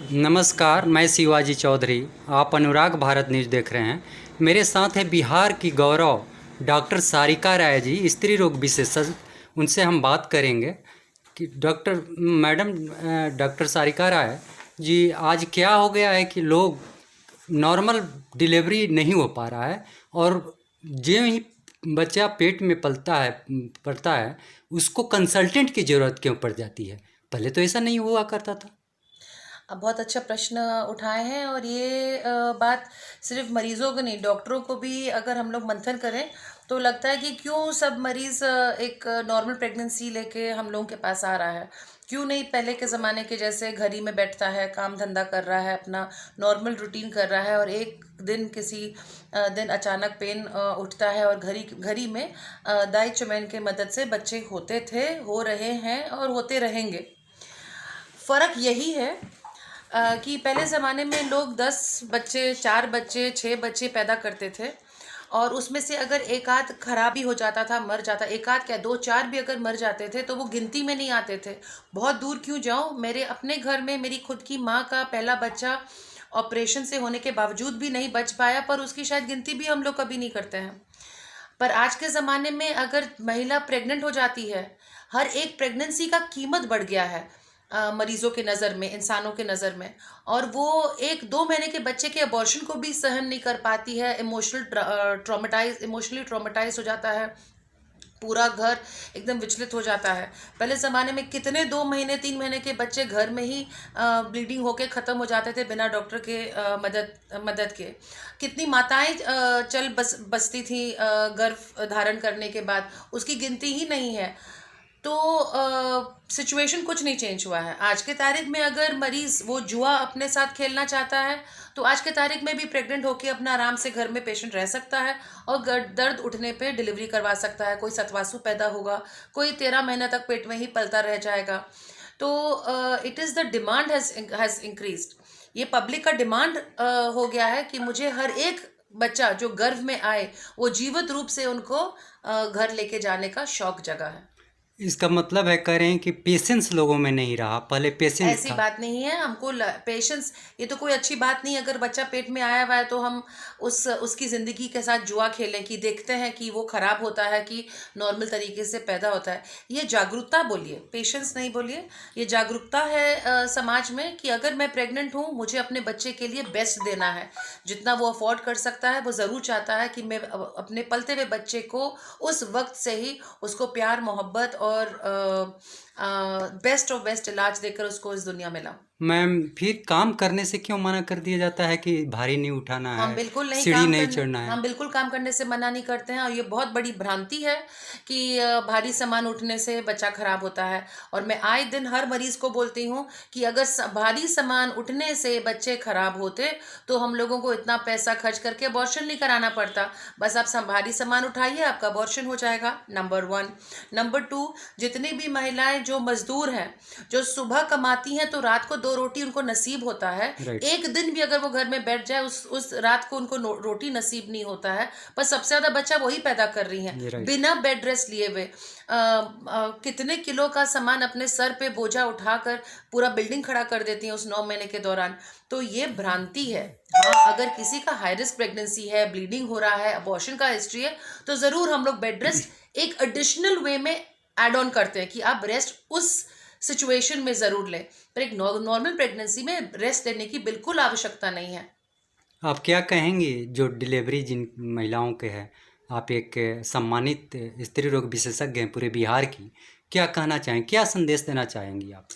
नमस्कार, मैं शिवाजी चौधरी। आप अनुराग भारत न्यूज़ देख रहे हैं। मेरे साथ है बिहार की गौरव डॉक्टर सारिका राय जी, स्त्री रोग विशेषज्ञ। उनसे हम बात करेंगे कि डॉक्टर सारिका राय जी, आज क्या हो गया है कि लोग नॉर्मल डिलीवरी नहीं हो पा रहा है, और जो ही बच्चा पेट में पलता है उसको कंसल्टेंट की ज़रूरत क्यों पड़ जाती है? पहले तो ऐसा नहीं हुआ करता था। अब बहुत अच्छा प्रश्न उठाए हैं और ये बात सिर्फ मरीजों को नहीं, डॉक्टरों को भी अगर हम लोग मंथन करें तो लगता है कि क्यों सब मरीज एक नॉर्मल प्रेगनेंसी लेके हम लोगों के पास आ रहा है। क्यों नहीं पहले के ज़माने के जैसे घर ही में बैठता है, काम धंधा कर रहा है, अपना नॉर्मल रूटीन कर रहा है, और एक दिन किसी दिन अचानक पेन उठता है और घरी में दाई चुमैन के मदद से बच्चे होते थे, हो रहे हैं और होते रहेंगे। फ़र्क यही है कि पहले ज़माने में लोग 10 बच्चे, 4 बच्चे, 6 बच्चे पैदा करते थे, और उसमें से अगर एक आध खराबी हो जाता था, मर जाता, एक आध क्या 2-4 भी अगर मर जाते थे तो वो गिनती में नहीं आते थे। बहुत दूर क्यों जाऊँ, मेरे अपने घर में मेरी खुद की माँ का पहला बच्चा ऑपरेशन से होने के बावजूद भी नहीं बच पाया, पर उसकी शायद गिनती भी हम लोग कभी नहीं करते हैं। पर आज के ज़माने में अगर महिला प्रेग्नेंट हो जाती है, हर एक प्रेगनेंसी का कीमत बढ़ गया है मरीजों के नज़र में, इंसानों के नज़र में। और वो 1-2 महीने के बच्चे के अबॉर्शन को भी सहन नहीं कर पाती है, इमोशनली ट्रॉमेटाइज हो जाता है, पूरा घर एकदम विचलित हो जाता है। पहले ज़माने में कितने 2 महीने 3 महीने के बच्चे घर में ही ब्लीडिंग होके ख़त्म हो जाते थे बिना डॉक्टर के मदद के। कितनी माताएं चल बसती थी गर्भ धारण करने के बाद, उसकी गिनती ही नहीं है। तो सिचुएशन कुछ नहीं चेंज हुआ है। आज के तारीख में अगर मरीज़ वो जुआ अपने साथ खेलना चाहता है तो आज के तारीख में भी प्रेग्नेंट होकर अपना आराम से घर में पेशेंट रह सकता है, और दर्द उठने पे डिलीवरी करवा सकता है। कोई सतवासु पैदा होगा, कोई 13 महीने तक पेट में ही पलता रह जाएगा। तो it is the demand has increased. ये पब्लिक का डिमांड हो गया है कि मुझे हर एक बच्चा जो गर्भ में आए वो जीवित रूप से उनको घर लेके जाने का शौक जगा है। इसका मतलब है, कह रहे हैं कि पेशेंस लोगों में नहीं रहा, पहले पेशेंस ऐसी था। बात नहीं है, हमको पेशेंस, ये तो कोई अच्छी बात नहीं। अगर बच्चा पेट में आया हुआ है तो हम उसकी ज़िंदगी के साथ जुआ खेलें कि देखते हैं कि वो ख़राब होता है कि नॉर्मल तरीके से पैदा होता है। ये जागरूकता बोलिए, पेशेंस नहीं बोलिए। ये जागरूकता है समाज में कि अगर मैं प्रेग्नेंट हूँ, मुझे अपने बच्चे के लिए बेस्ट देना है। जितना वो अफोर्ड कर सकता है वो ज़रूर चाहता है कि मैं अपने पलते हुए बच्चे को उस वक्त से ही उसको प्यार मोहब्बत और बेस्ट ऑफ बेस्ट इलाज देकर उसको इस दुनिया में लाऊं। मैम, फिर काम करने से क्यों मना कर दिया जाता है कि भारी नहीं उठाना हम है, बिल्कुल नहीं सीढ़ी काम नहीं करने चढ़ना है? हम बिल्कुल काम करने से मना नहीं करते हैं, और ये बहुत बड़ी भ्रांति है कि भारी सामान उठने से बच्चा खराब होता है। और मैं आए दिन हर मरीज को बोलती हूँ कि अगर भारी सामान उठने से बच्चे खराब होते तो हम लोगों को इतना पैसा खर्च करके अबॉर्शन नहीं कराना पड़ता। बस आप भारी सामान उठाइए, आपका अबॉर्शन हो जाएगा। नंबर 1। नंबर 2, जितनी भी महिलाएं जो मजदूर हैं, जो सुबह कमाती हैं तो रात को 2 रोटी उनको नसीब होता है, राइट। एक दिन भी अगर वो घर में बैठ जाए उस रात को उनको रोटी नसीब नहीं होता है, पर सबसे ज्यादा बच्चा वही पैदा कर रही हैं ये राइट। बिना बेड रेस्ट लिए हुए। कितने किलो का सामान अपने सर पे बोझा उठाकर पूरा बिल्डिंग खड़ा कर देती हैं उस 9 महीने के दौरान। तो ये भ्रांति है। हाँ, अगर किसी का हाई रिस्क प्रेगनेंसी है, ब्लीडिंग हो रहा है, अबॉर्शन का हिस्ट्री है, तो जरूर हम लोग बेड रेस्ट एक एडिशनल वे में एड ऑन करते हैं कि आप रेस्ट उस सिचुएशन में ज़रूर लें, पर एक नॉर्मल प्रेगनेंसी में रेस्ट लेने की बिल्कुल आवश्यकता नहीं है। आप क्या कहेंगे जो डिलीवरी जिन महिलाओं के है? आप एक सम्मानित स्त्री रोग विशेषज्ञ हैं पूरे बिहार की, क्या कहना चाहेंगे, क्या संदेश देना चाहेंगी आप?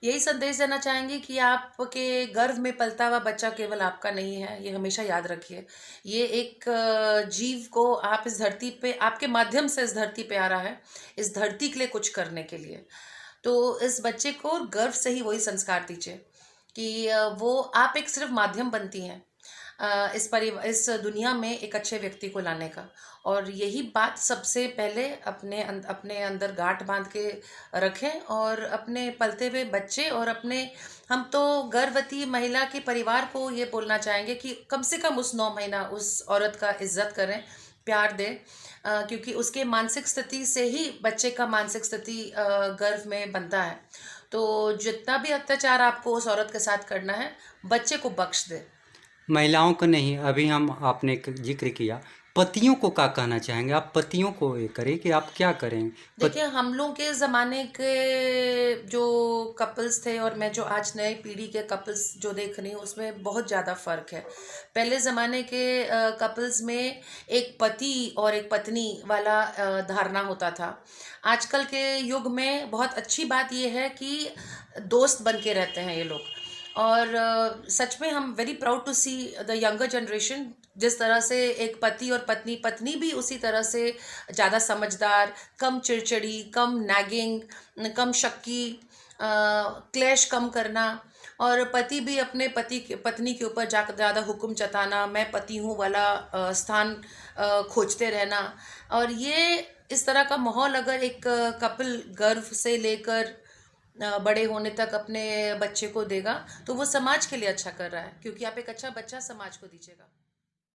यही संदेश देना चाहेंगे कि आपके गर्भ में पलता हुआ बच्चा केवल आपका नहीं है, ये हमेशा याद रखिए। ये एक जीव को आप इस धरती पे, आपके माध्यम से इस धरती पे आ रहा है, इस धरती के लिए कुछ करने के लिए। तो इस बच्चे को गर्भ से ही वही संस्कार दीजिए कि वो आप एक सिर्फ माध्यम बनती हैं इस दुनिया में एक अच्छे व्यक्ति को लाने का। और यही बात सबसे पहले अपने अंदर गांठ बांध के रखें, और अपने पलते हुए बच्चे और अपने, हम तो गर्भवती महिला के परिवार को ये बोलना चाहेंगे कि कम से कम उस 9 महीना उस औरत का इज्जत करें, प्यार दे, क्योंकि उसके मानसिक स्थिति से ही बच्चे का मानसिक स्थिति गर्भ में बनता है। तो जितना भी अत्याचार आपको उस औरत के साथ करना है, बच्चे को बख्श दे। महिलाओं को नहीं, अभी हम आपने जिक्र किया, पतियों को क्या कहना चाहेंगे आप? पतियों को ये करें कि आप क्या करें? देखिए, हम लोग के ज़माने के जो कपल्स थे और मैं जो आज नए पीढ़ी के कपल्स जो देख रही हूँ, उसमें बहुत ज़्यादा फ़र्क है। पहले ज़माने के कपल्स में एक पति और एक पत्नी वाला धारणा होता था। आजकल के युग में बहुत अच्छी बात ये है कि दोस्त बन के रहते हैं ये लोग। और सच में हम very proud to see the younger generation, जिस तरह से एक पति और पत्नी, पत्नी भी उसी तरह से ज़्यादा समझदार, कम चिड़चिड़ी, कम नैगिंग, कम शक्की, क्लेश कम करना, और पति भी अपने पत्नी के ऊपर जाकर ज़्यादा हुक्म जताना, मैं पति हूँ वाला स्थान खोजते रहना। और ये इस तरह का माहौल अगर एक कपल गर्भ से लेकर बड़े होने तक अपने बच्चे को देगा, तो वो समाज के लिए अच्छा कर रहा है, क्योंकि आप एक अच्छा बच्चा समाज को दीजिएगा।